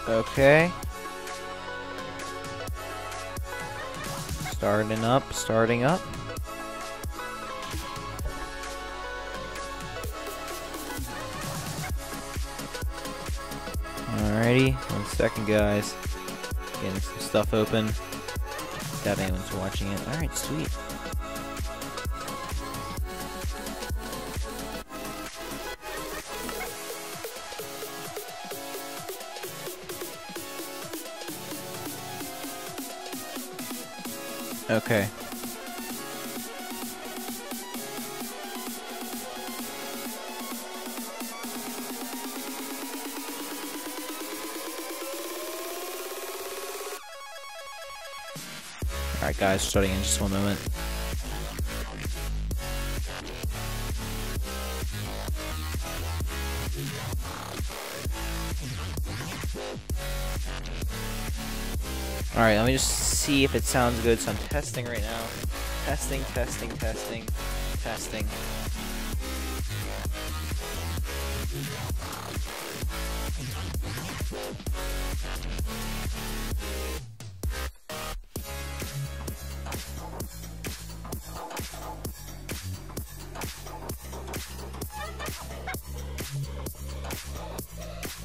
Okay. Starting up. Alrighty, 1 second, guys. Getting some stuff open. If anyone's watching it. Alright, sweet. Okay. Alright guys, starting in just 1 moment. Alright, let me just see if it sounds good. So I'm testing right now. Testing.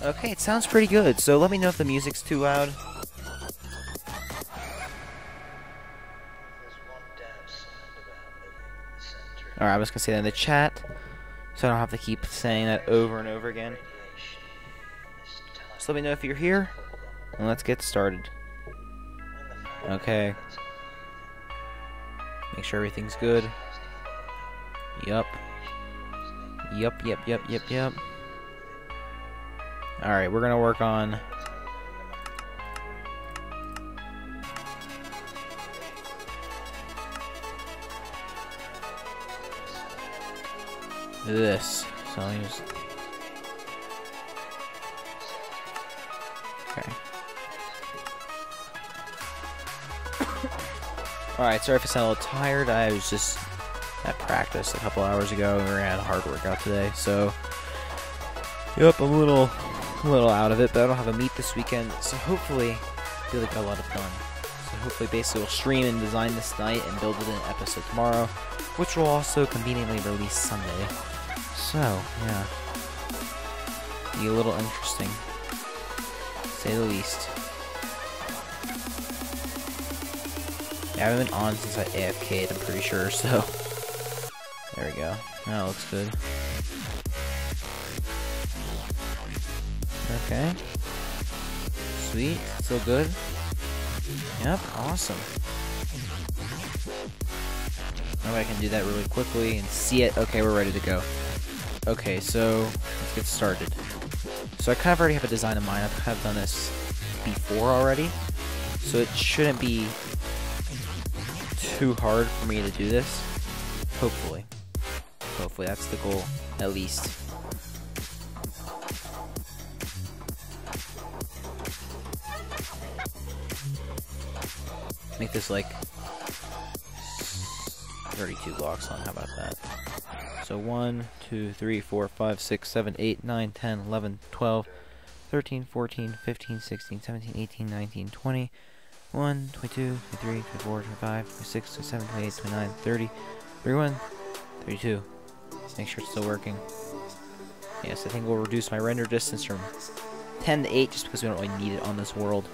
Okay, it sounds pretty good, so let me know if the music's too loud. Alright, I was gonna say that in the chat, so I don't have to keep saying that over and over again. So let me know if you're here, and let's get started. Okay. Make sure everything's good. Yup. Alright, we're gonna work on this. So let me just... Okay. Alright, sorry if I sound a little tired. I was just at practice a couple hours ago. We had a hard workout today, so... Yep, I'm a little out of it, but I don't have a meet this weekend, so hopefully I feel like I got a lot of done. So hopefully basically we'll stream and design this night and build it in an episode tomorrow, which will also conveniently release Sunday. So, yeah. Be a little interesting, to say the least. Yeah, I haven't been on since I AFK'd, I'm pretty sure, so... There we go. That looks good. Okay. Sweet. Still good. Yep. Awesome. Now I can do that really quickly and see it. Okay, we're ready to go. Okay, so let's get started. So I kind of already have a design in mind. I've kind of done this before already, so it shouldn't be too hard for me to do this. Hopefully. Hopefully that's the goal, at least. Make this like 32 blocks long. How about that? So 1, 2, 3, 4, 5, 6, 7, 8, 9, 10, 11, 12, 13, 14, 15, 16, 17, 18, 19, 20, 1, 22, 23, 24, 25, 26, 27, 28, 29, 30, 31, 32. Make sure it's still working. Yes, I think we'll reduce my render distance from 10 to 8 just because we don't really need it on this world.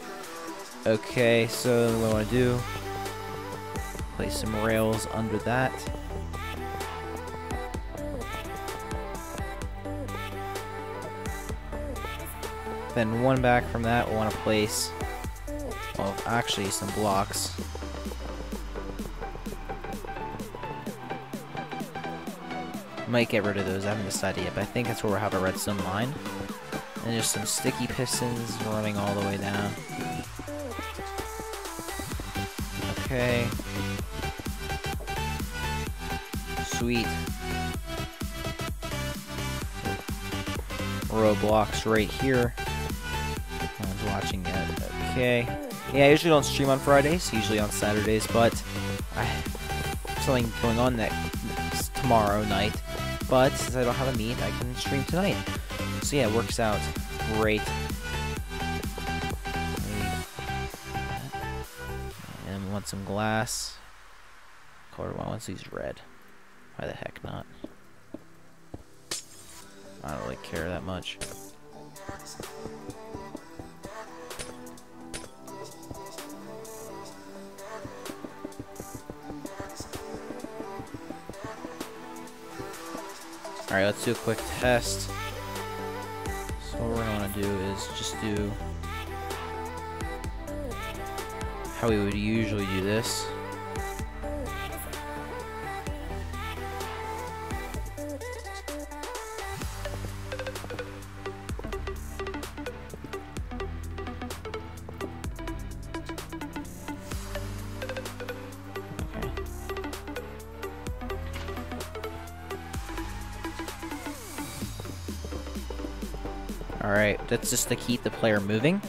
Okay, so what I want to do, place some rails under that. Then one back from that, we'll want to place, well, actually some blocks. Might get rid of those, I haven't decided yet, but I think that's where we'll have a redstone mine. And just some sticky pistons running all the way down. Okay. Sweet. Row blocks right here. No one's watching yet. Okay. Yeah, I usually don't stream on Fridays, usually on Saturdays, but I have something going on next tomorrow night. But since I don't have a meet, I can stream tonight. So yeah, it works out great. want some glass. Color one wants these red. Why the heck not? I don't really care that much. Alright, let's do a quick test. So what we're going to want to do is just do how we would usually do this. Alright, that's just to keep the player moving.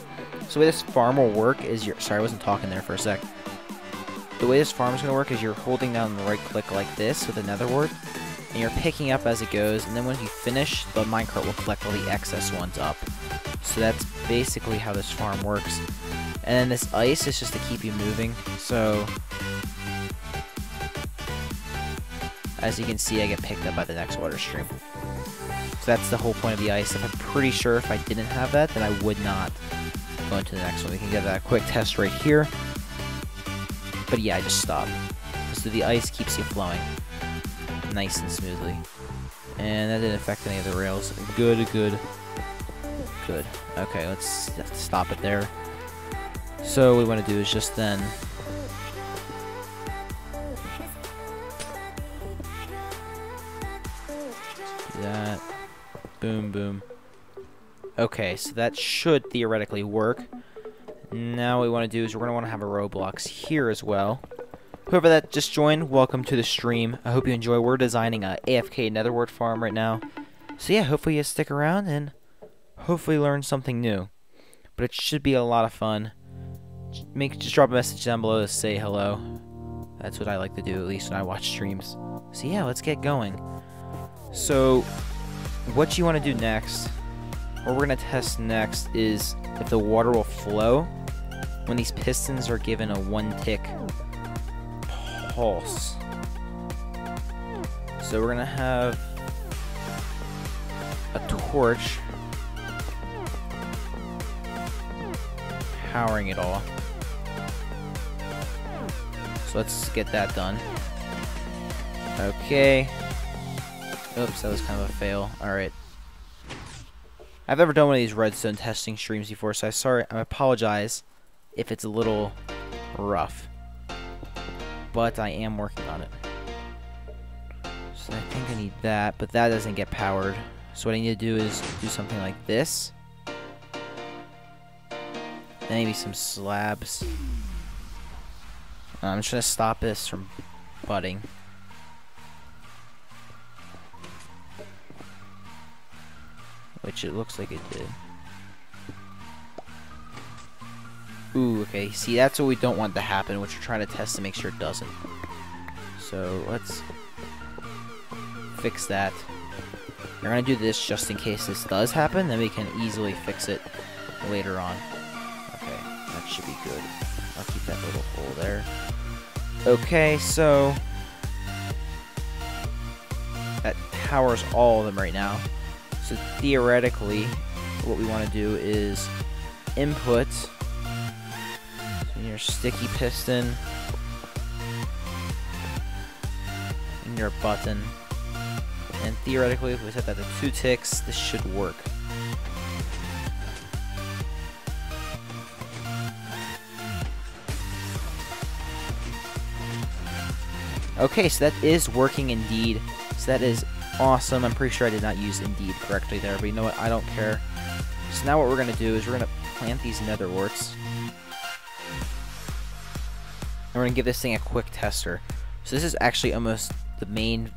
So the way this farm will work is sorry, I wasn't talking there for a sec. The way this farm is going to work is you're holding down the right click like this with the nether wart, and you're picking up as it goes, and then when you finish, the minecart will collect all the excess ones up. So that's basically how this farm works. And then this ice is just to keep you moving. So as you can see, I get picked up by the next water stream. So that's the whole point of the ice. I'm pretty sure if I didn't have that, then I would not go into the next one. We can get that quick test right here. But yeah, I just stopped. So the ice keeps you flowing nice and smoothly. And that didn't affect any of the rails. Good, good, good. Okay, let's stop it there. So what we want to do is just then do that. Boom, boom. Okay, so that should theoretically work. Now what we want to do is we're going to want to have a Roblox here as well. Whoever that just joined, welcome to the stream. I hope you enjoy. We're designing a AFK netherwart farm right now. So yeah, hopefully you stick around and hopefully learn something new. But it should be a lot of fun. Just drop a message down below to say hello. That's what I like to do, at least when I watch streams. So yeah, let's get going. So what you want to do next, what we're going to test next, is if the water will flow when these pistons are given a 1-tick pulse. So we're going to have a torch powering it all. So let's get that done. Okay. Oops, that was kind of a fail. Alright. I've never done one of these redstone testing streams before, so I apologize if it's a little rough. But I am working on it. So I think I need that, but that doesn't get powered. So what I need to do is do something like this. Then maybe some slabs. I'm just going to stop this from budding. Which it looks like it did. Ooh, okay. See, that's what we don't want to happen, which we're trying to test to make sure it doesn't. So, let's fix that. We're going to do this just in case this does happen, then we can easily fix it later on. Okay, that should be good. I'll keep that little hole there. Okay, so that powers all of them right now. So theoretically, what we want to do is input your sticky piston and your button. And theoretically, if we set that to 2 ticks, this should work. Okay, so that is working indeed. So that is awesome. I'm pretty sure I did not use indeed correctly there, but you know what? I don't care. So now what we're going to do is we're going to plant these nether warts. And we're going to give this thing a quick tester. So this is actually almost the main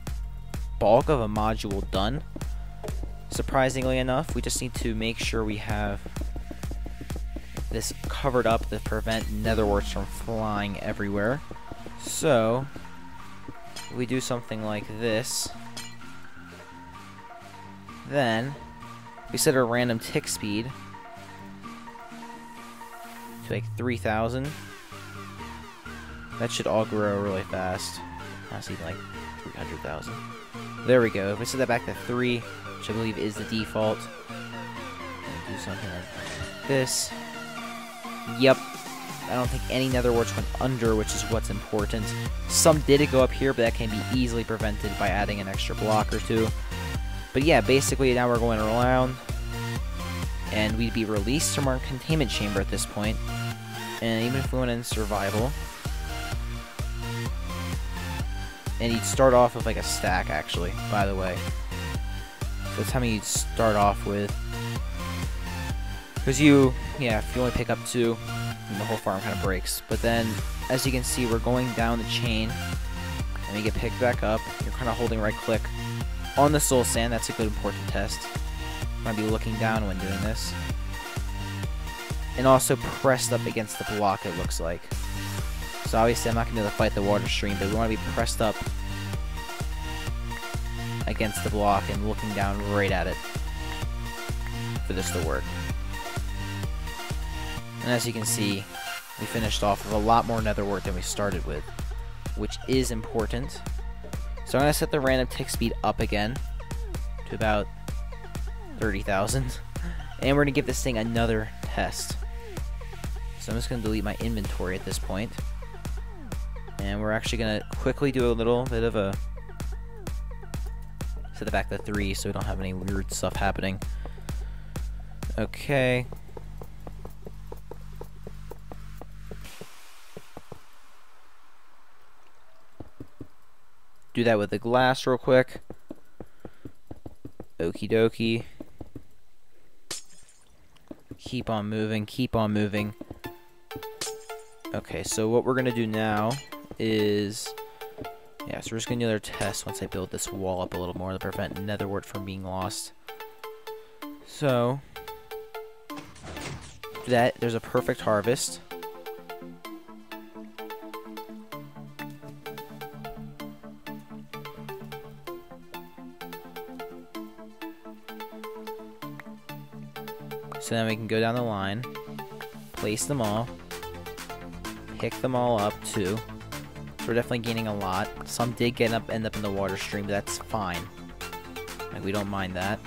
bulk of a module done. Surprisingly enough, we just need to make sure we have this covered up to prevent nether warts from flying everywhere. So we do something like this. Then we set our random tick speed to like 3,000. That should all grow really fast. Honestly, like 300,000. There we go. If we set that back to 3, which I believe is the default, and do something like this. Yep. I don't think any nether warts went under, which is what's important. Some did go up here, but that can be easily prevented by adding an extra block or 2. But yeah, basically now we're going around, and we'd be released from our containment chamber at this point. And even if we went in survival, and you'd start off with like a stack, actually, by the way. So that's how many you'd start off with. Because if you only pick up 2, then the whole farm kind of breaks. But then, as you can see, we're going down the chain, and we get picked back up. You're kind of holding right click on the soul sand. That's a good important test. You want to be looking down when doing this. And also pressed up against the block, it looks like. So obviously I'm not going to be able to fight the water stream, but we want to be pressed up against the block and looking down right at it for this to work. And as you can see, we finished off with a lot more nether wart than we started with, which is important. So I'm going to set the random tick speed up again to about 30,000. And we're going to give this thing another test. So I'm just going to delete my inventory at this point. And we're actually going to quickly do a little bit of a... set it back to 3 so we don't have any weird stuff happening. Okay. Do that with the glass real quick. Okie dokie. Keep on moving, keep on moving. Okay, so what we're going to do now is... yeah, so we're just going to do another test once I build this wall up a little more to prevent nether wart from being lost. So, for that, there's a perfect harvest. So then we can go down the line, place them all, pick them all up too. So we're definitely gaining a lot. Some did end up in the water stream, but that's fine. Like, we don't mind that.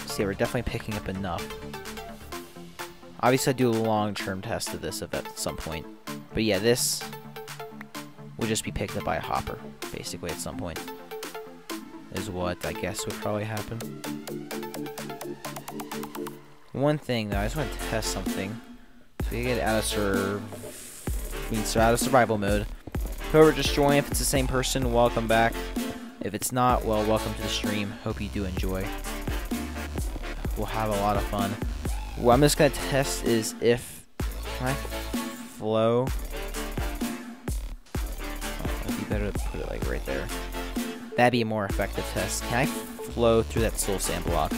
So yeah, we're definitely picking up enough. Obviously, I do a long-term test of this at some point. But yeah, this will just be picked up by a hopper, basically, at some point. Is what I guess would probably happen. One thing, though, I just want to test something. So we get out of out of survival mode. Whoever just joined, if it's the same person, welcome back. If it's not, well, welcome to the stream. Hope you do enjoy. We'll have a lot of fun. What I'm just going to test is if... can I flow? Oh, it'd be better to put it like right there. That'd be a more effective test. Can I flow through that soul sand block?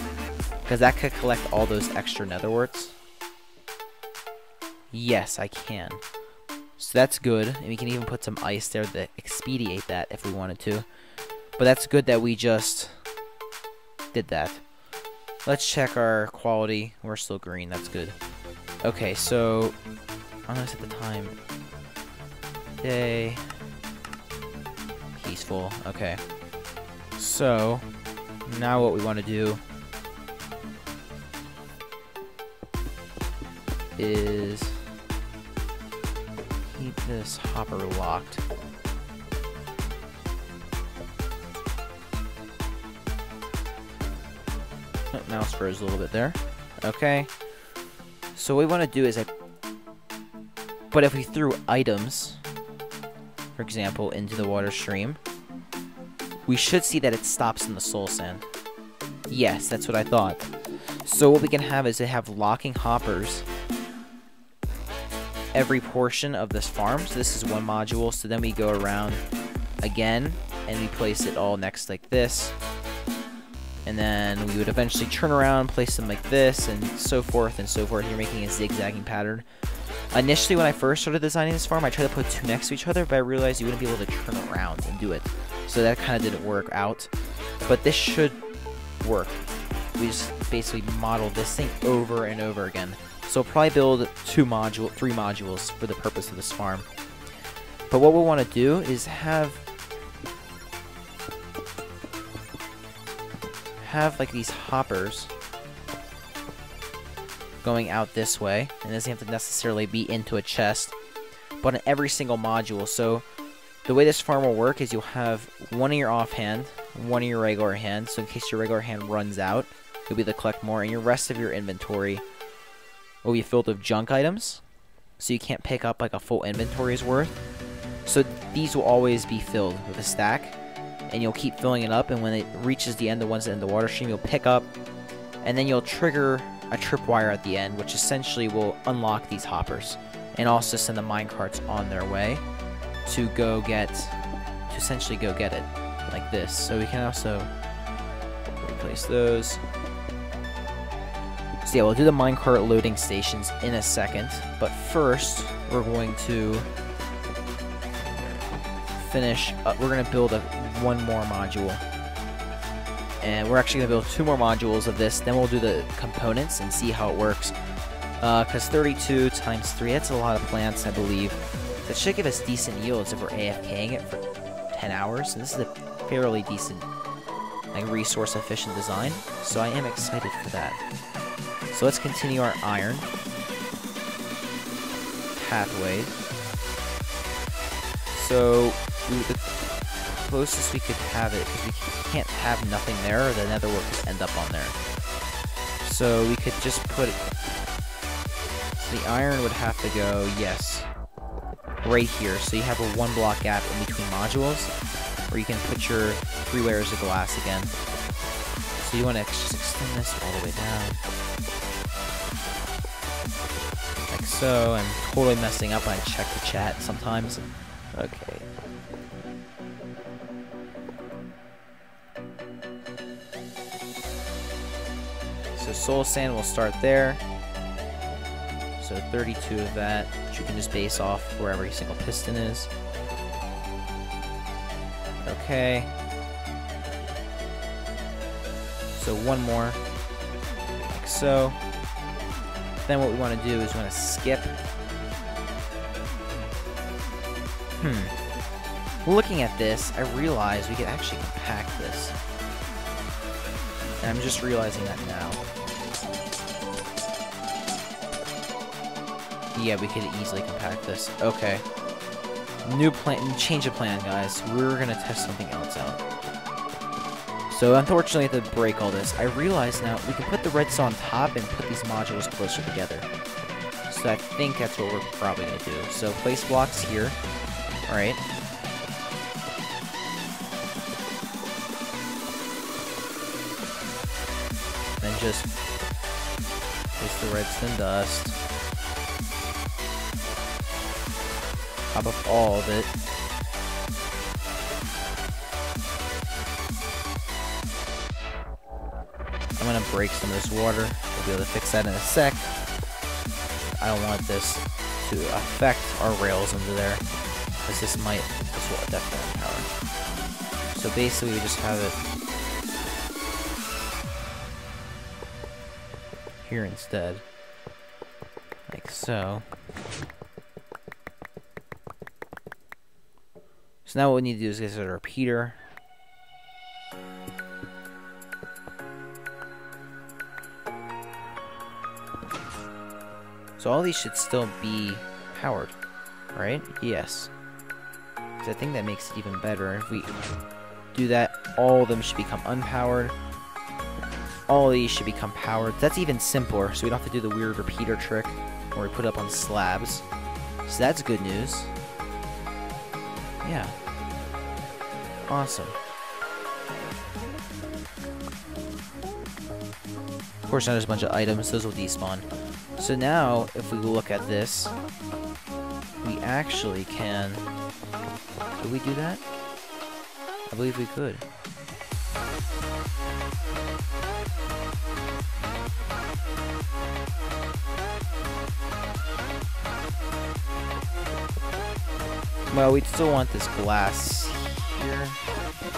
Because that could collect all those extra nether warts. Yes, I can. So that's good. And we can even put some ice there to expedite that if we wanted to. But that's good that we just did that. Let's check our quality. We're still green. That's good. Okay, so I'm going to set the time. Day. Peaceful. Okay. So now what we want to do is keep this hopper locked. Oh, now it's froze a little bit there. Okay. So what we want to do is but if we threw items, for example, into the water stream, we should see that it stops in the soul sand. Yes, that's what I thought. So what we can have is have locking hoppers every portion of this farm. So this is one module. So then we go around again and we place it all next like this. And then we would eventually turn around, place them like this, and so forth and so forth. You're making a zigzagging pattern. Initially, when I first started designing this farm, I tried to put 2 next to each other, but I realized you wouldn't be able to turn around and do it. So that kind of didn't work out. But this should work. We just basically modeled this thing over and over again. So we'll probably build three modules for the purpose of this farm. But what we'll want to do is have like these hoppers going out this way, and it doesn't have to necessarily be into a chest, but in every single module. So the way this farm will work is you'll have one in your offhand, one in your regular hand, so in case your regular hand runs out, you'll be able to collect more, and your rest of your inventory will be filled with junk items, so you can't pick up like a full inventory's worth. So these will always be filled with a stack, and you'll keep filling it up, and when it reaches the end, the ones in the water stream, you'll pick up, and then you'll trigger a tripwire at the end, which essentially will unlock these hoppers, and also send the minecarts on their way to essentially go get it, like this. So we can also replace those. So yeah, we'll do the minecart loading stations in a second, but first we're going to finish. We're going to build one more module. And we're actually going to build 2 more modules of this. Then we'll do the components and see how it works. Because 32 times 3, that's a lot of plants, I believe. That should give us decent yields if we're AFKing it for 10 hours. And this is a fairly decent, like, resource-efficient design. So I am excited for that. So let's continue our iron pathway. So the closest we could have it, because we can't have nothing there, or the nether will just end up on there. So we could just put it. So the iron would have to go, yes, right here. So you have a 1 block gap in between modules, where you can put your 3 layers of glass again. So you want to just extend this all the way down. Like so. I'm totally messing up when I check the chat sometimes. Okay. So soul sand will start there. So 32 of that, which you can just base off where every single piston is. Okay. So 1 more, like so. Then what we want to do is we want to skip. Looking at this, I realize we could actually compact this. And I'm just realizing that now. Yeah, we could easily compact this. Okay. New plan, change of plan, guys. We're gonna test something else out. So unfortunately, I have to break all this. I realize now we can put the redstone on top and put these modules closer together. So I think that's what we're probably gonna do. So place blocks here. All right. Then just place the redstone dust. Top up all of it. I'm gonna break some of this water. We'll be able to fix that in a sec. I don't want this to affect our rails under there, because this will definitely power. So basically we just have it here instead. Like so. So now what we need to do is get a repeater. So all these should still be powered, right? Yes. So I think that makes it even better. If we do that, all of them should become unpowered. All of these should become powered. That's even simpler, so we don't have to do the weird repeater trick where we put it up on slabs. So that's good news. Yeah. Awesome. Of course, now there's a bunch of items. Those will despawn. So now, if we look at this, we actually can... Could we do that? I believe we could. Well, we'd still want this glass here.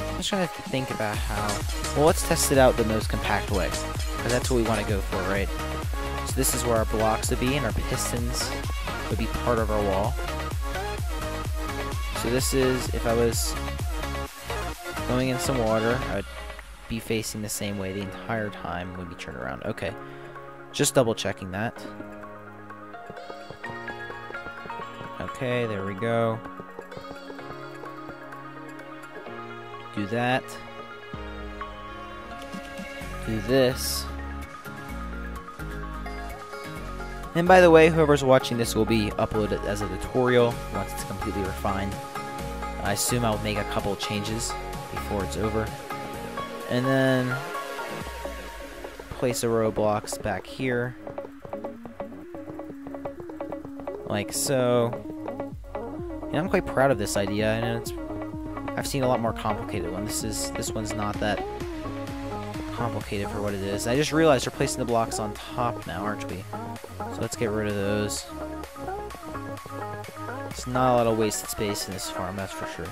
I'm just trying to think about how... Well, let's test it out the most compact way, because that's what we want to go for, right? So So this is where our blocks would be, and our pistons would be part of our wall. So this is, if I was going in some water, I would be facing the same way the entire time when we turn around. Okay, just double checking that. Okay, there we go. Do that. Do this. And by the way, whoever's watching this will be uploaded as a tutorial once it's completely refined. I assume I'll make a couple changes before it's over. And then place a row of blocks back here. Like so. And I'm quite proud of this idea, and I've seen a lot more complicated one. This one's not that complicated for what it is. I just realized we're placing the blocks on top now, aren't we? So let's get rid of those. It's not a lot of wasted space in this farm, that's for sure.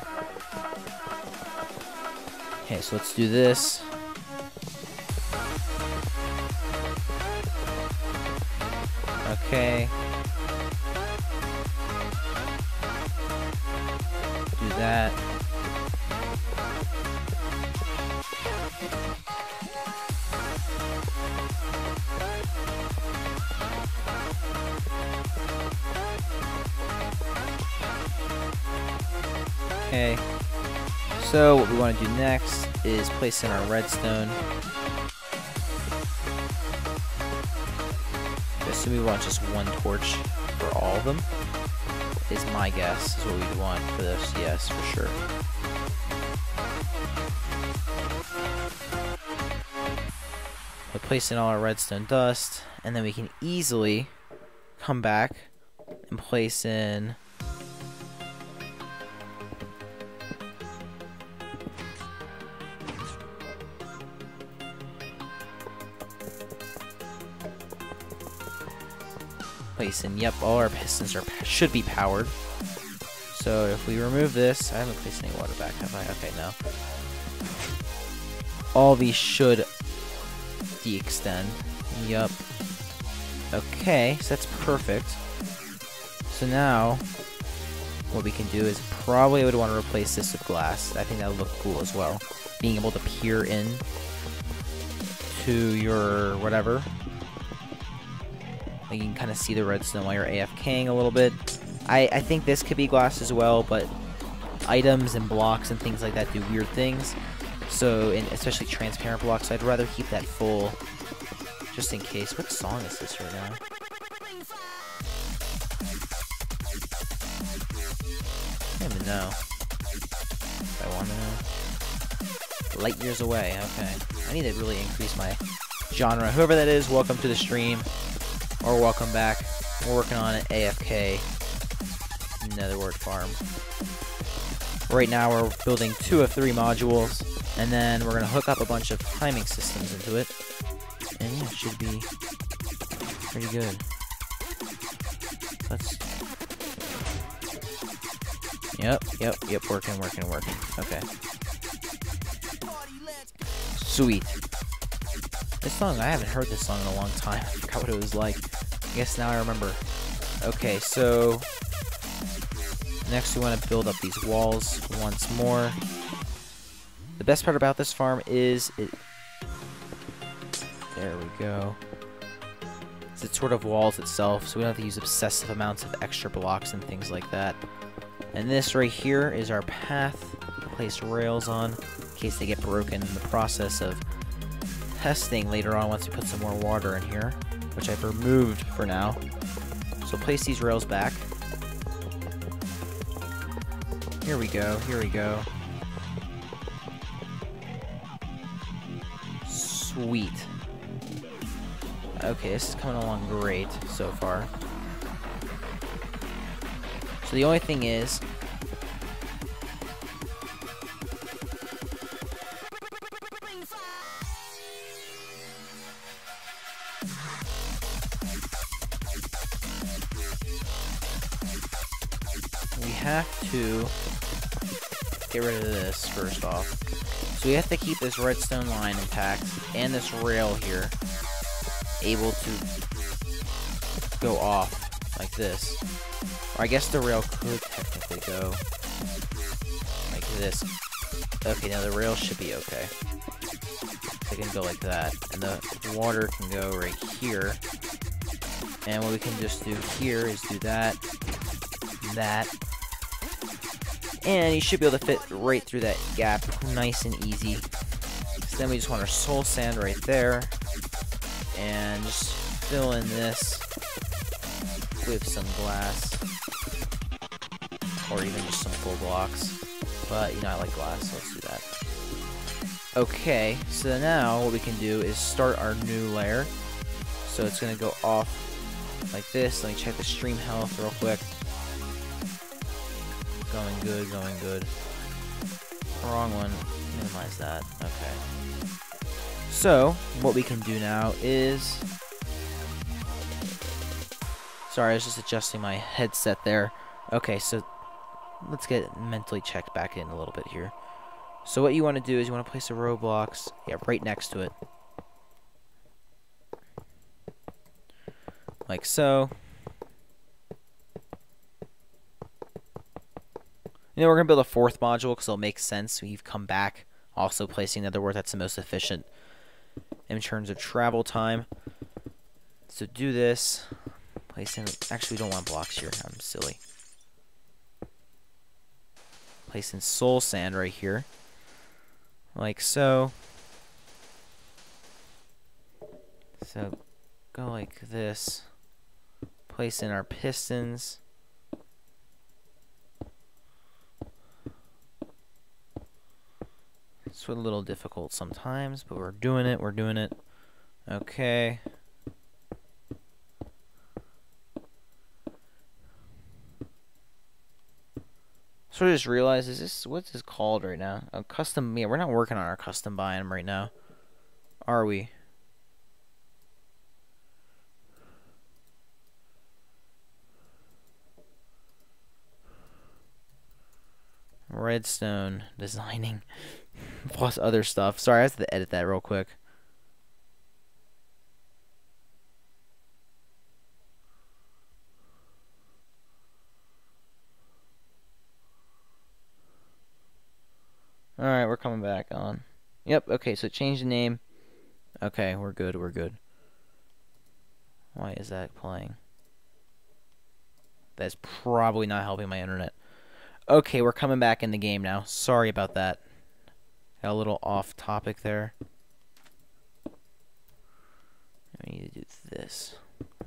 Okay, so let's do this. Okay. Do that. Okay, so what we want to do next is place in our redstone. Assume we want just one torch for all of them, is my guess, is what we want for this. Yes, for sure. We'll place in all our redstone dust, and then we can easily come back and place in yep, all our pistons should be powered. So if we remove this, I haven't placed any water back, have I? Okay, no. All these should de-extend. Yep. Okay, so that's perfect. So now, what we can do is probably I would want to replace this with glass. I think that would look cool as well. Being able to peer in to your whatever. You can kind of see the redstone while you're AFKing a little bit. I think this could be glass as well, but items and blocks and things like that do weird things. So, especially transparent blocks, I'd rather keep that full, just in case. What song is this right now? I don't even know. If I want to know. Light years away, okay. I need to really increase my genre. Whoever that is, welcome to the stream. Or welcome back. We're working on an AFK netherward farm. Right now we're building 2 of 3 modules, and then we're going to hook up a bunch of timing systems into it. And yeah, it should be pretty good. Let's... Yep, working. Okay. Sweet. This song, I haven't heard this song in a long time. I forgot what it was like. I guess now I remember. Okay, so next we want to build up these walls once more. The best part about this farm is it... There we go. It sort of walls itself, so we don't have to use excessive amounts of extra blocks and things like that. And this right here is our path. Place rails on in case they get broken in the process of testing later on once we put some more water in here, which I've removed for now. So place these rails back. Here we go. Sweet. Okay, this is coming along great so far. So the only thing is, we have to get rid of this first off. So we have to keep this redstone line intact and this rail here able to go off like this. Or I guess the rail could technically go like this. Okay, now the rail should be okay. It can go like that, and the water can go right here. And what we can just do here is do that, that, and you should be able to fit right through that gap, nice and easy. So then we just want our soul sand right there, and just fill in this with some glass, or even just some full blocks. But, you know, I like glass, so let's do that. Okay, so now what we can do is start our new layer. So it's going to go off like this. Let me check the stream health real quick. Going good, going good. Wrong one. Minimize that. Okay. So, what we can do now is... Sorry, I was just adjusting my headset there. Okay, so let's get mentally checked back in a little bit here. So what you want to do is you want to place a row of blocks, yeah, right next to it. Like so. You know, we're going to build a fourth module because it'll make sense. We've come back, also placing another word that's the most efficient in terms of travel time. So do this. Place in, actually we don't want blocks here, I'm silly. Place in soul sand right here. Like so. So go like this. Place in our pistons. It's a little difficult sometimes, but we're doing it, Okay. So I just realized, what's this called right now? A custom, yeah, we're not working on our custom biome right now. Are we? Redstone designing plus other stuff. Sorry, I have to edit that real quick. Alright, we're coming back on. Yep, okay, so change the name. Okay, we're good, we're good. Why is that playing? That's probably not helping my internet. Okay, we're coming back in the game now. Sorry about that. Got a little off topic there. I need to do this.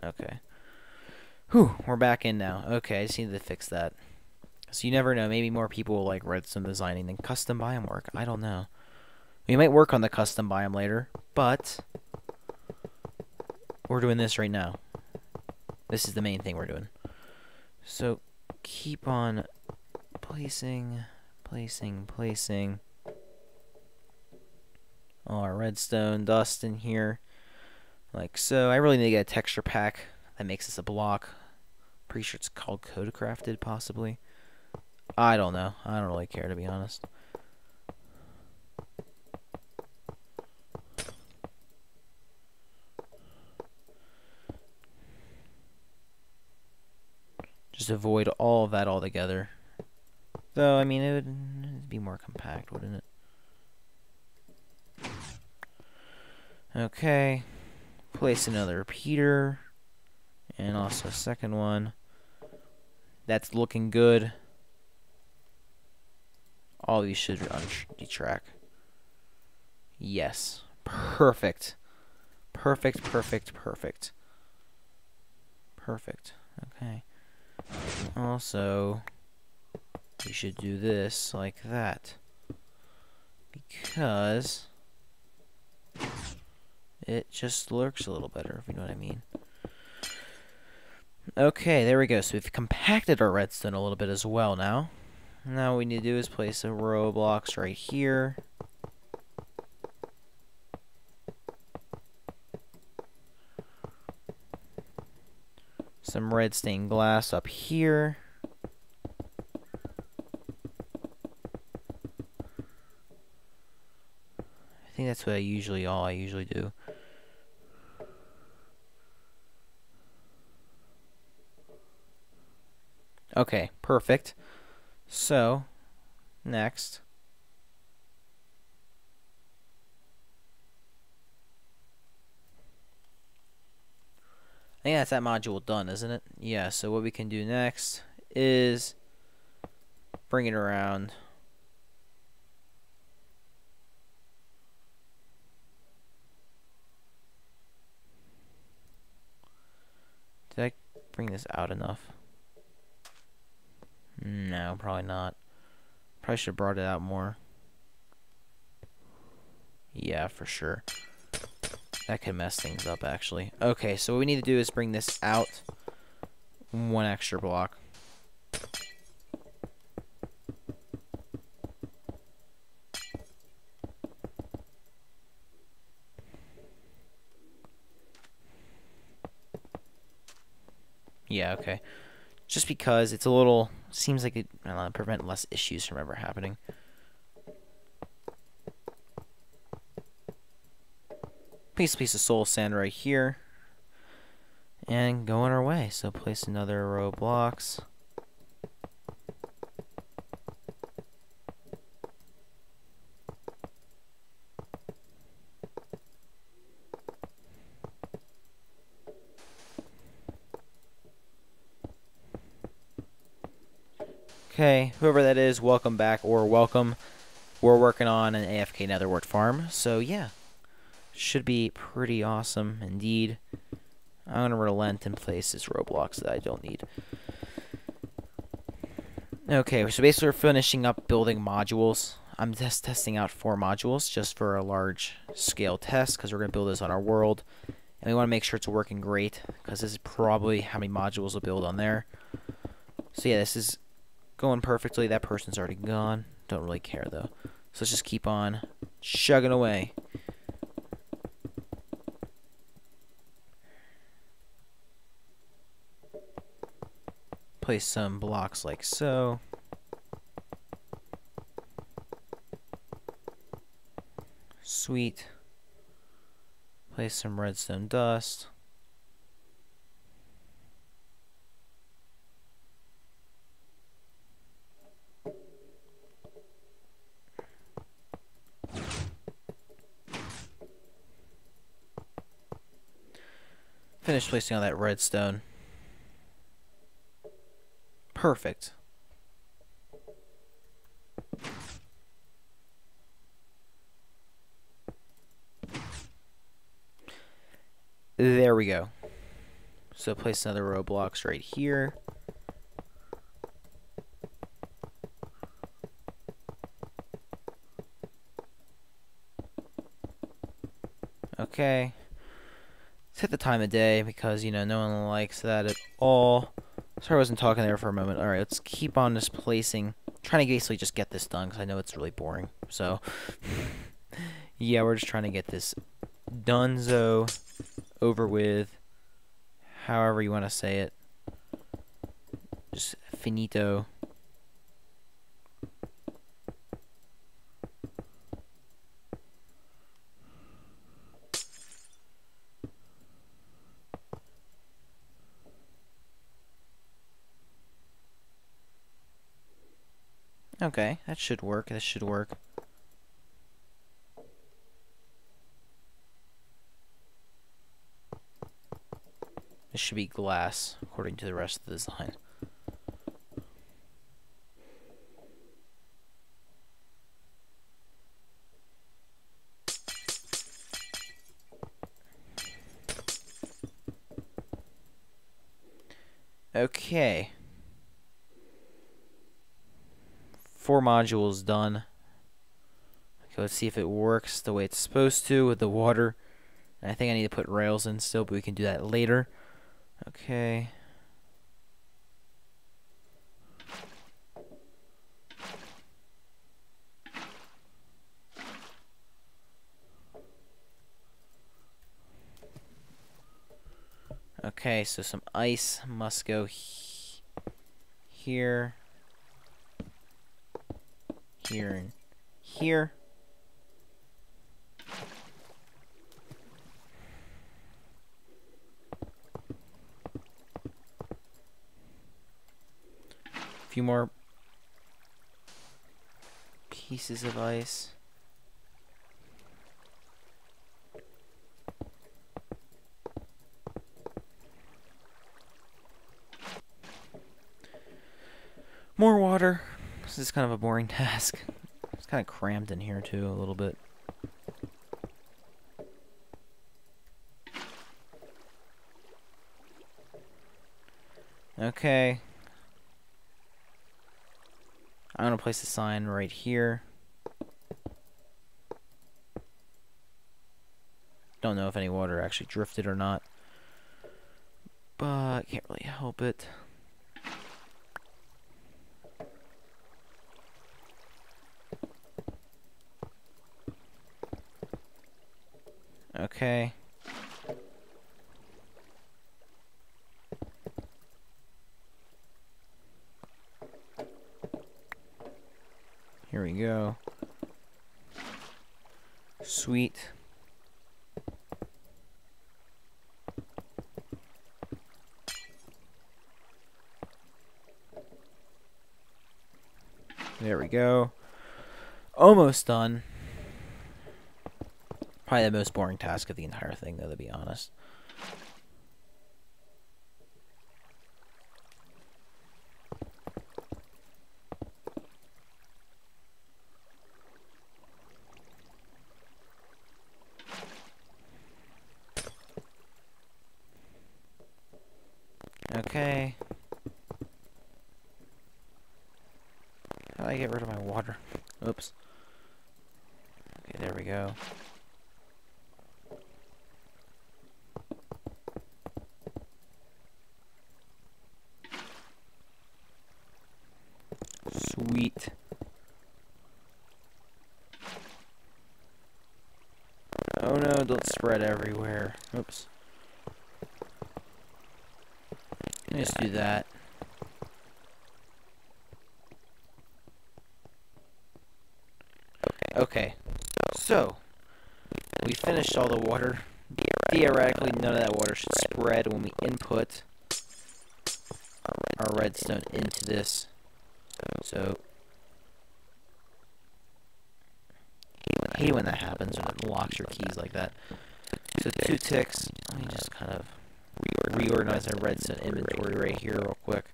Okay. Whew, we're back in now. Okay, I just need to fix that. So you never know, maybe more people will like redstone designing than custom biome work. I don't know. We might work on the custom biome later, but we're doing this right now. This is the main thing we're doing. So keep on placing all our redstone dust in here. Like so. I really need to get a texture pack that makes this a block. Pretty sure it's called Code Crafted, possibly. I don't know. I don't really care, to be honest. Just avoid all of that altogether. Though, I mean, it'd be more compact, wouldn't it? Okay. Place another repeater. And also a second one. That's looking good. All these should detrack. Yes. Perfect. Perfect, perfect, perfect. Perfect. Okay. Also, we should do this like that. Because it just looks a little better, if you know what I mean. Okay, there we go. So we've compacted our redstone a little bit as well now. Now what we need to do is place a row of blocks right here. Some red stained glass up here. I think that's what all I usually do. Okay, perfect. So, next. I think that's that module done, isn't it? Yeah, so what we can do next is bring it around. Did I bring this out enough? No, probably not. Probably should have brought it out more. Yeah, for sure. That could mess things up, actually. Okay, so what we need to do is bring this out one extra block. Yeah, okay. Just because it's a little... Seems like it prevent less issues from ever happening. Piece of soul sand right here. And go on our way. So place another row of blocks. Okay, whoever that is, welcome back or welcome. We're working on an AFK netherwort farm, so yeah. Should be pretty awesome indeed. I'm going to relent and place this Roblox that I don't need. Okay, so basically we're finishing up building modules. I'm just testing out 4 modules just for a large scale test because we're going to build this on our world. And we want to make sure it's working great because this is probably how many modules we'll build on there. So yeah, this is going perfectly. That person's already gone. Don't really care though. So let's just keep on chugging away. Place some blocks like so. Sweet. Place some redstone dust. Finish placing all that redstone. Perfect. There we go. So place another row of blocks right here. Okay. Let's hit the time of day because, you know, no one likes that at all. Sorry I wasn't talking there for a moment. Alright, let's keep on just placing. Trying to basically just get this done because I know it's really boring. So, yeah, we're just trying to get this donezo over with. However you want to say it. Just finito. Okay, that should work. That should work. This should be glass, according to the rest of the design. Okay. 4 modules done. Okay, let's see if it works the way it's supposed to with the water. And I think I need to put rails in still, but we can do that later. Okay. Okay, so some ice must go here, here, and here. few more pieces of ice. More water. This is kind of a boring task. It's kind of crammed in here too, a little bit. Okay. I'm gonna place a sign right here. Don't know if any water actually drifted or not, but can't really help it. Okay. Here we go. Sweet. There we go. Almost done. Probably the most boring task of the entire thing, though, to be honest. Okay. How do I get rid of my water? Oops. Okay, there we go. Sweet. Oh no, don't spread everywhere. Oops. Just do that. Okay. So, we finished all the water. Theoretically, none of that water should spread when we input our redstone into this. So, I hate when that happens, when it locks your keys like that. So 2 ticks. Let me just kind of reorganize our redstone inventory right here real quick.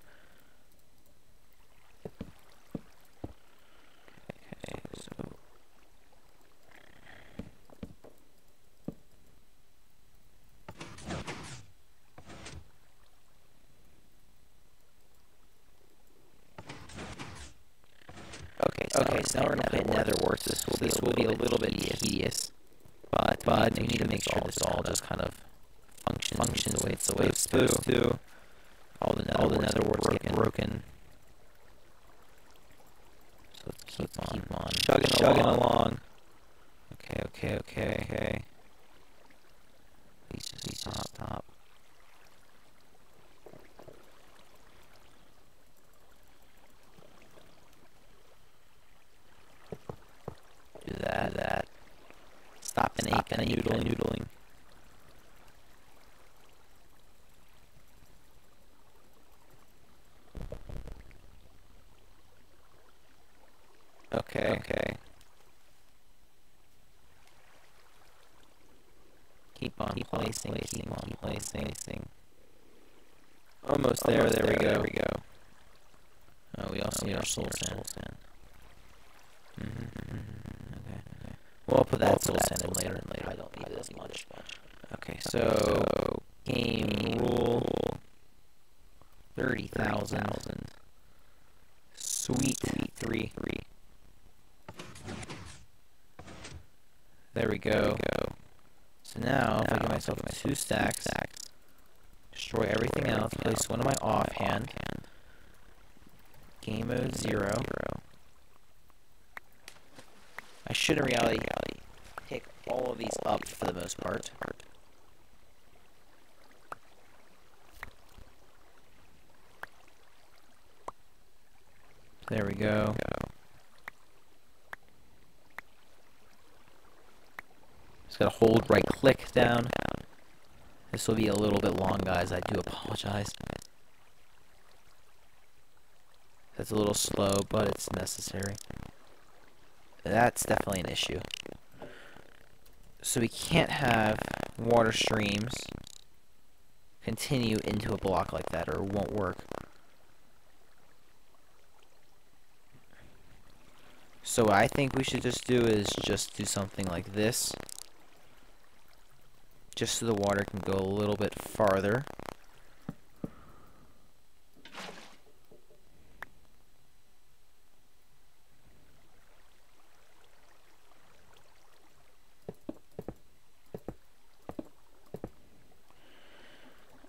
Okay, so so now we're going to play Nether Wars. This will be a little bit tedious, but we need to make sure this all just kind of functions the way it's supposed to. All the Nether Warts get broken. So let's keep on chugging along. Okay. Please stop. Do that. Stop and noodling. Okay. Keep on placing. Almost there. There we go. Oh, we also need our soul sand. Okay. We'll put that soul sand in later. I don't need it as much. Okay, so game rule 30,000. Sweet 3. There we go. So now, if I give myself 2 stacks, destroy everything else, place one of my offhand. Game mode 0. I should in reality pick all of these up for the most part. There we go. Just gotta hold right click down. This will be a little bit long, guys. I do apologize. That's a little slow, but it's necessary. That's definitely an issue. So we can't have water streams continue into a block like that, or it won't work. So what I think we should just do is just do something like this, just so the water can go a little bit farther.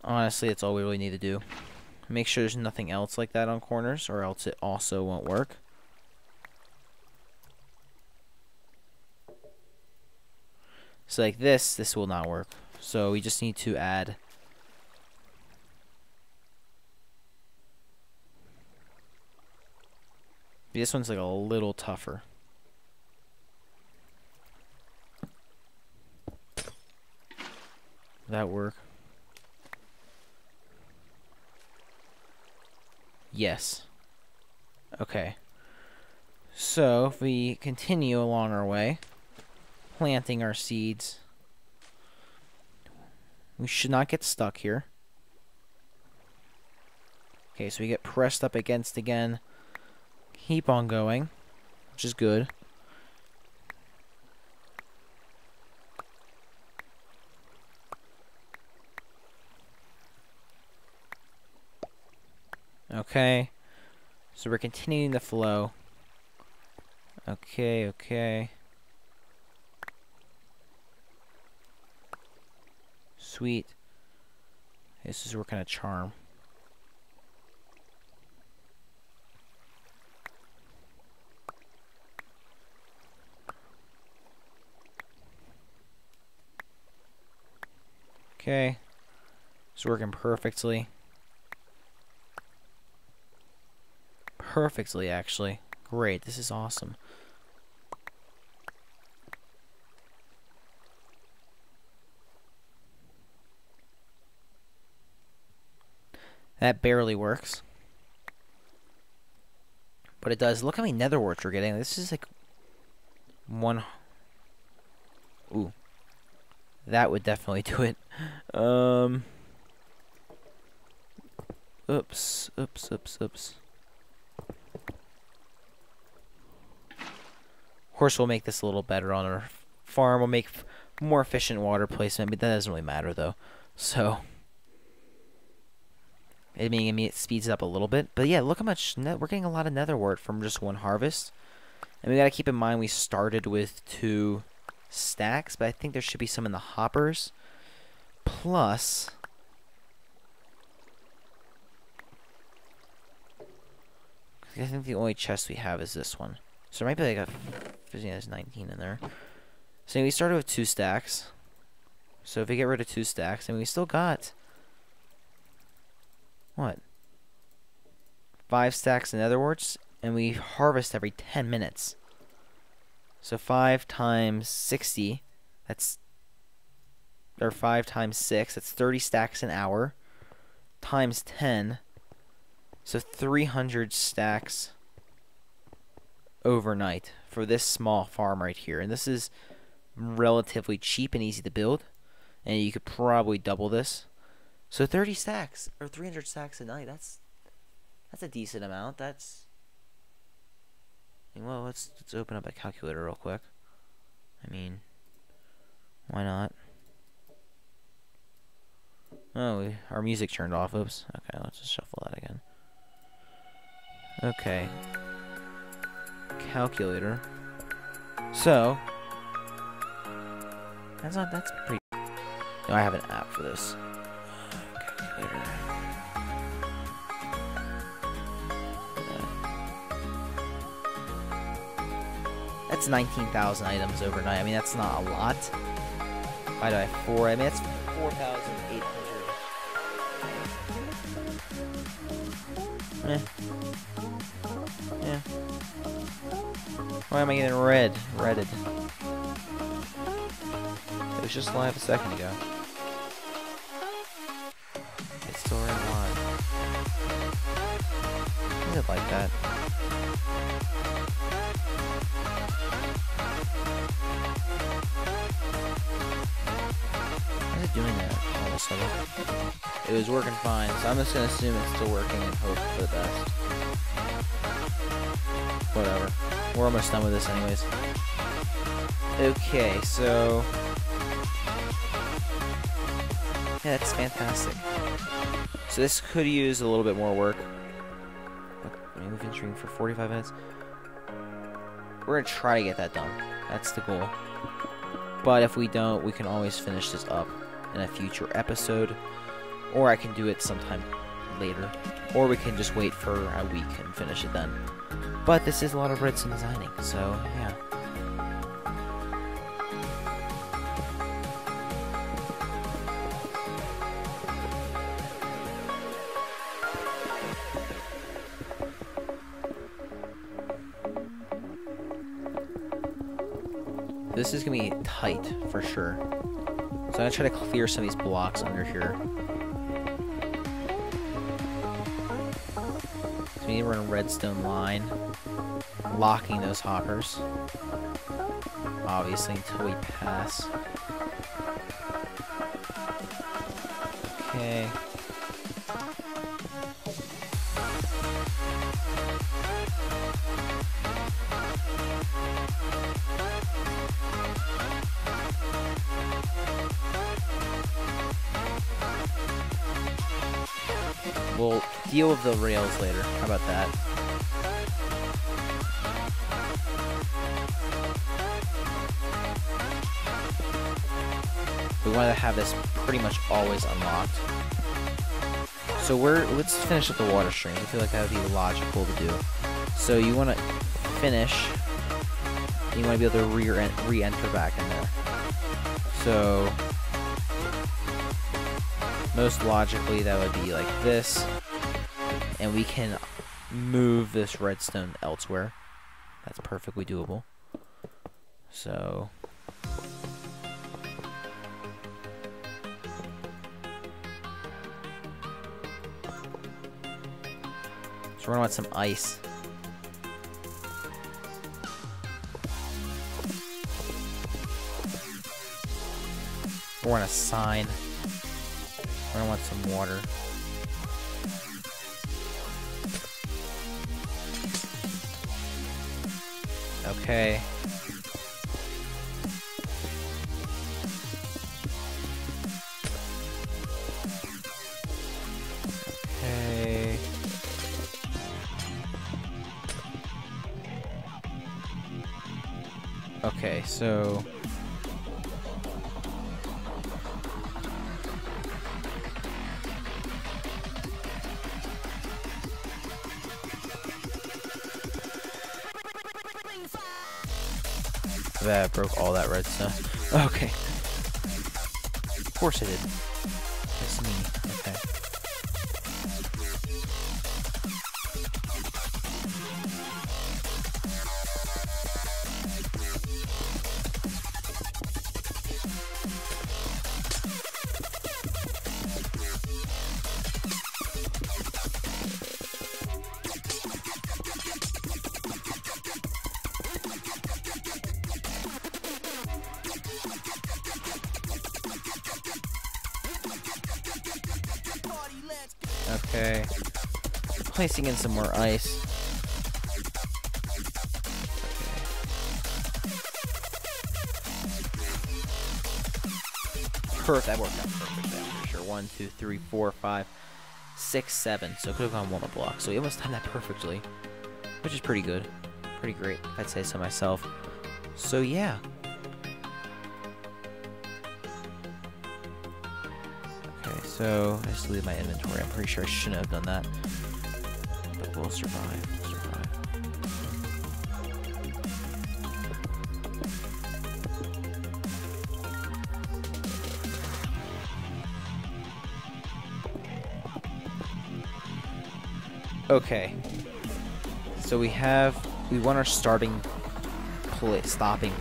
Honestly, that's all we really need to do. Make sure there's nothing else like that on corners, or else it also won't work. So like this will not work. So we just need to add this one's like a little tougher. That work? Yes. Okay. So if we continue along our way, planting our seeds, we should not get stuck here. Okay, so we get pressed up against again. Keep on going, which is good. Okay, so we're continuing the flow. Okay, okay. Sweet. This is working a charm. Okay, it's working perfectly. Perfectly, actually. Great, this is awesome. That barely works. But it does. Look how many nether warts we're getting. This is like one. Ooh. That would definitely do it. Oops. Oops, oops, oops. Of course, we'll make this a little better on our farm. We'll make more efficient water placement, but that doesn't really matter, though. So, I mean, it speeds it up a little bit. But yeah, look how much we're getting a lot of nether wart from just one harvest. And we gotta keep in mind we started with 2 stacks, but I think there should be some in the hoppers. Plus, I think the only chest we have is this one. So there might be like there's 19 in there. So we started with 2 stacks. So if we get rid of 2 stacks, then we still got what? 5 stacks of nether warts, and we harvest every 10 minutes. So 5 times 60, that's, or 5 times 6, that's 30 stacks an hour, times 10, so 300 stacks overnight for this small farm right here. And this is relatively cheap and easy to build, and you could probably double this. So 30 stacks, or 300 stacks a night, that's a decent amount. That's, well, let's open up a calculator real quick. I mean, why not? Oh, our music turned off. Oops. Okay, let's just shuffle that again. Okay. Calculator. So, that's pretty. No, I have an app for this. Calculator. That's 19,000 items overnight. I mean, that's not a lot. Why do I have 4? I mean, that's 4,800. Yeah. Why am I getting redded? It was just live a second ago. It's still right live. it like that. Why is it doing that all of a sudden? It was working fine, so I'm just gonna assume it's still working and hope for the best. Whatever. We're almost done with this anyways. Okay, so... yeah, that's fantastic. So this could use a little bit more work. I mean, we've been streaming for 45 minutes. We're gonna try to get that done. That's the goal. But if we don't, we can always finish this up in a future episode. Or I can do it sometime later. Or we can just wait for a week and finish it then. But this is a lot of redstone designing, so yeah. This is gonna be tight for sure. So I'm gonna try to clear some of these blocks under here. So we need to run a redstone line, locking those hoppers. Obviously, until we pass. Okay. We'll deal with the rails later. How about that? We want to have this pretty much always unlocked. So let's finish up the water stream. I feel like that would be logical to do. So you want to finish. You want to be able to re-enter back in there. So most logically, that would be like this, and we can move this redstone elsewhere. That's perfectly doable. So we're gonna want some ice. We're gonna sign. We're gonna want some water. Okay. Okay. Okay, so that broke all that redstone. Okay. Of course I did. That's me. Okay. Okay. Placing in some more ice. Okay. Perfect. That worked out perfect. I'm pretty sure. 1, 2, 3, 4, 5, 6, 7. So it could have gone 1 more block. So we almost timed that perfectly, which is pretty good. Pretty great, if I'd say so myself. So yeah. So I just deleted my inventory. I'm pretty sure I shouldn't have done that, but we'll survive. We'll survive. Okay. So we want our stopping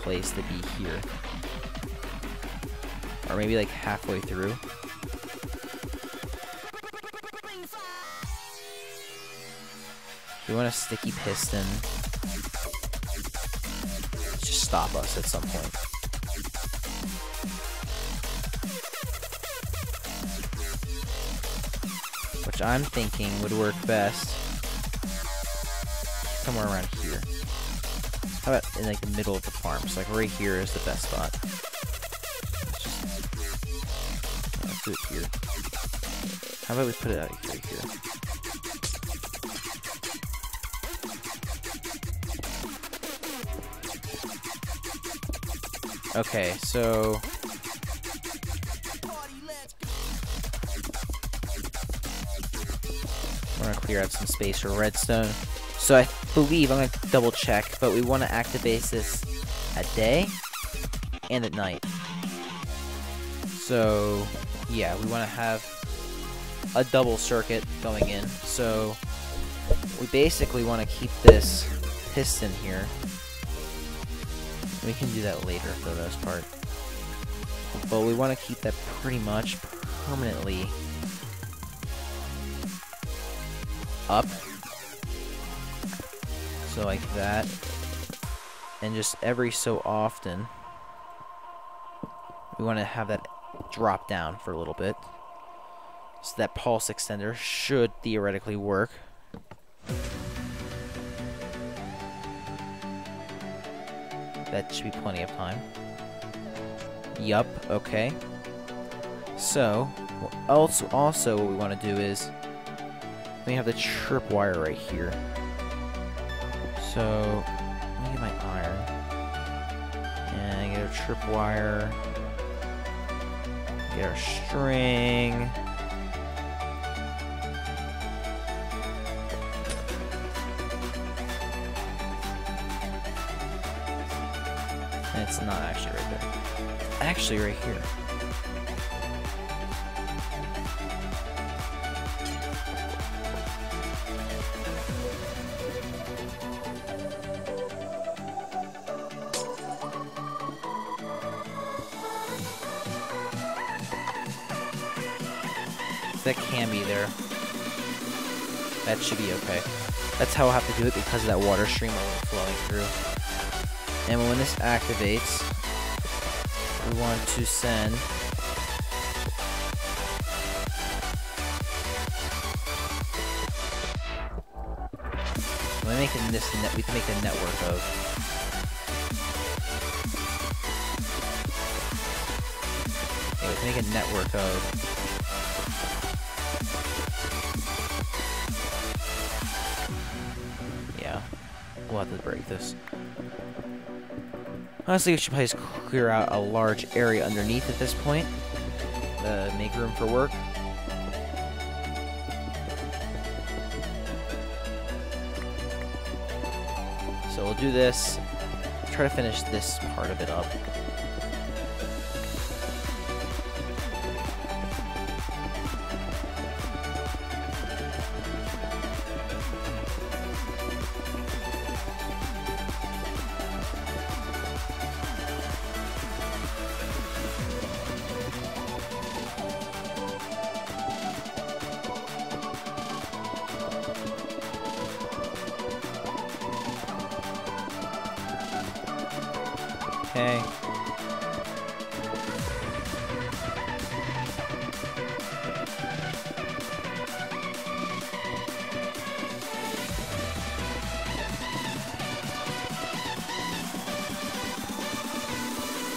place to be here, or maybe like halfway through. We want a sticky piston. Just stop us at some point. Which I'm thinking would work best somewhere around here. How about in like the middle of the farm? So like right here is the best spot. Let's do it here. How about we put it out right here? Okay, so we're gonna clear out some space for redstone. So I believe, I'm gonna double check, but we want to activate this at day and at night. So yeah, we want to have a double circuit going in. So we basically want to keep this piston here. We can do that later for the most part. But we want to keep that pretty much permanently up. So like that. And just every so often, we want to have that drop down for a little bit. So that pulse extender should theoretically work. That should be plenty of time. Yup, okay. So, also what we want to do is, we have the trip wire right here. So, let me get my iron. And get a trip wire. Get our string. And it's not actually right there. Actually right here. That can be there. That should be okay. That's how I'll have to do it because of that water stream flowing through. And when this activates, we want to send we can make a network of we can make a network of we'll have to break this. Honestly, we should probably just clear out a large area underneath at this point to make room for work. So we'll do this, try to finish this part of it up. Okay.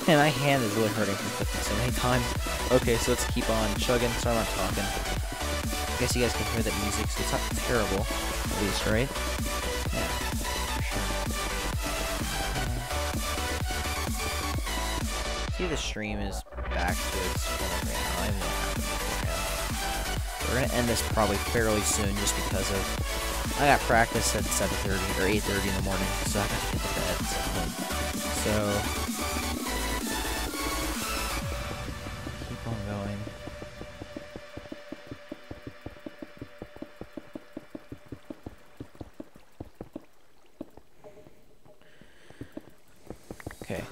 Man, my hand is really hurting from clicking so many times. Okay, so let's keep on chugging. Sorry I'm not talking. I guess you guys can hear that music, so it's not terrible. At least, right? Yeah, for sure. See, the stream is back to its form right now. I don't know what happened beforehand. We're gonna end this probably fairly soon, just because of I got practice at 7:30 or 8:30 in the morning, so I got to get to bed at some point. So. Going. Okay.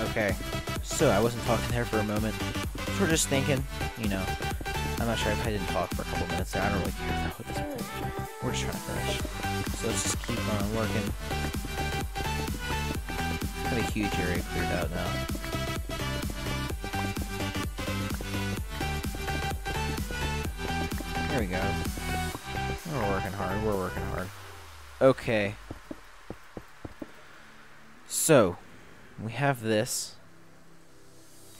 Okay, so I wasn't talking there for a moment. So we're just thinking, you know, I'm not sure, I probably didn't talk for a couple minutes there. I don't really care if that doesn't. We're just trying to finish. So let's just keep on working. Got a huge area cleared out now. There we go. We're working hard, we're working hard. Okay. So, we have this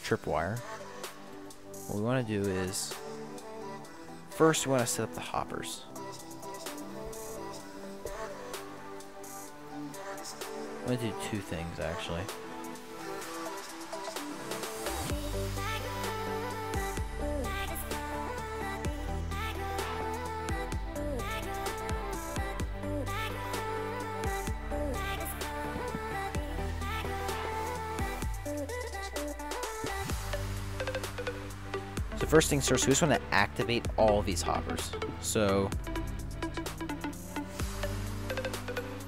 tripwire. What we want to do is, first we want to set up the hoppers. I'm going to do two things actually. So first things first, we just want to activate all these hoppers. So,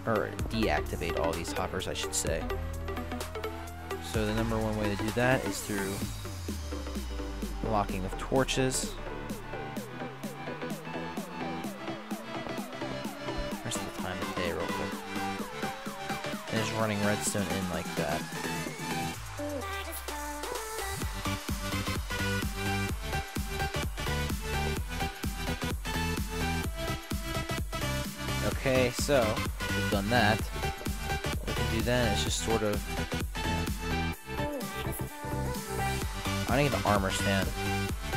or deactivate all these hoppers, I should say. So the number one way to do that is through locking of torches. Rest of the time of the day real quick. And just running redstone in like that. Okay, so we've done that. What we can do then is just sort of, I need an armor stand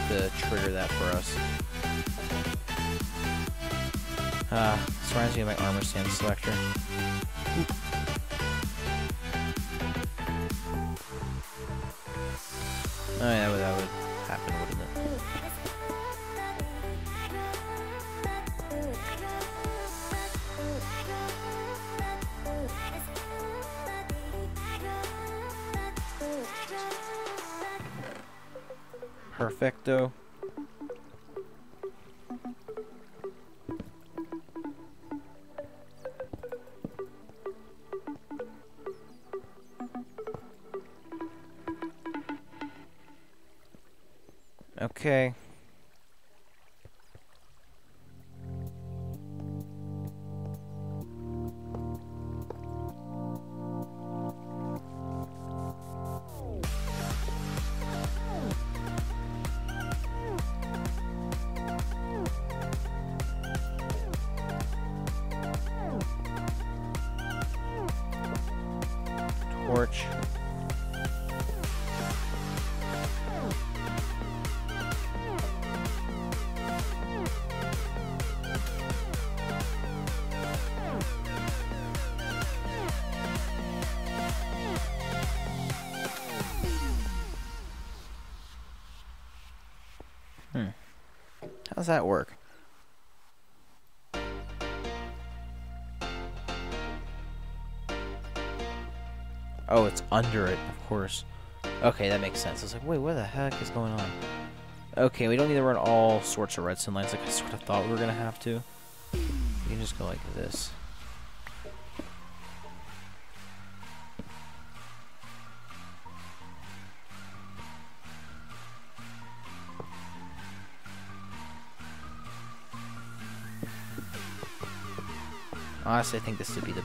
to trigger that for us. This reminds me of my armor stand selector. Oop. Oh yeah, that would happen, wouldn't it? Perfecto. Okay. Torch. How does that work? Oh, it's under it, of course. Okay, that makes sense. I was like, wait, what the heck is going on? Okay, we don't need to run all sorts of redstone lines like I sort of thought we were going to have to. We can just go like this. Honestly, I think this would be the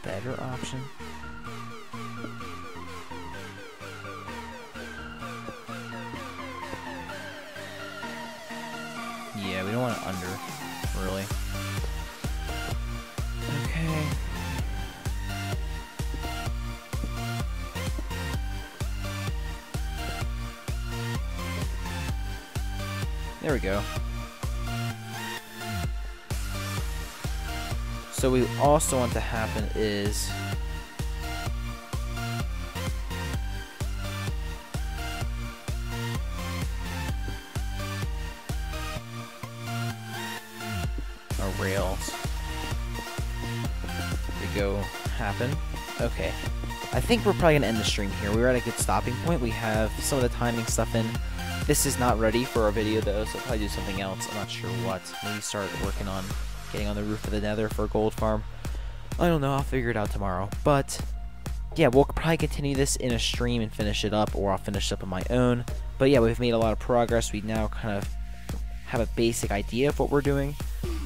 better option. Yeah, we don't want it under, really. Okay. There we go. So we also want to happen is our rails to go happen. Okay, I think we're probably gonna end the stream here. We're at a good stopping point. We have some of the timing stuff in. This is not ready for our video though, so I'll probably do something else. I'm not sure what. Maybe start working on getting on the roof of the Nether for a gold farm. I don't know, I'll figure it out tomorrow. But yeah, we'll probably continue this in a stream and finish it up, or I'll finish it up on my own. But yeah, we've made a lot of progress. We now kind of have a basic idea of what we're doing,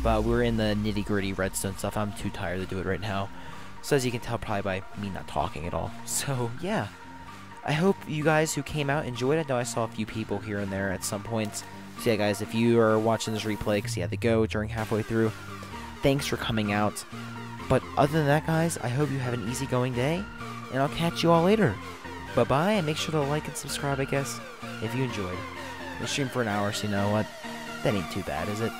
but we're in the nitty-gritty redstone stuff. I'm too tired to do it right now. So as you can tell probably by me not talking at all. So yeah, I hope you guys who came out enjoyed it. I know I saw a few people here and there at some points. So yeah, guys, if you are watching this replay because you had to go during halfway through, thanks for coming out. But other than that, guys, I hope you have an easygoing day, and I'll catch you all later. Bye-bye, and make sure to like and subscribe, I guess, if you enjoyed. We streamed for an hour, so you know what? That ain't too bad, is it?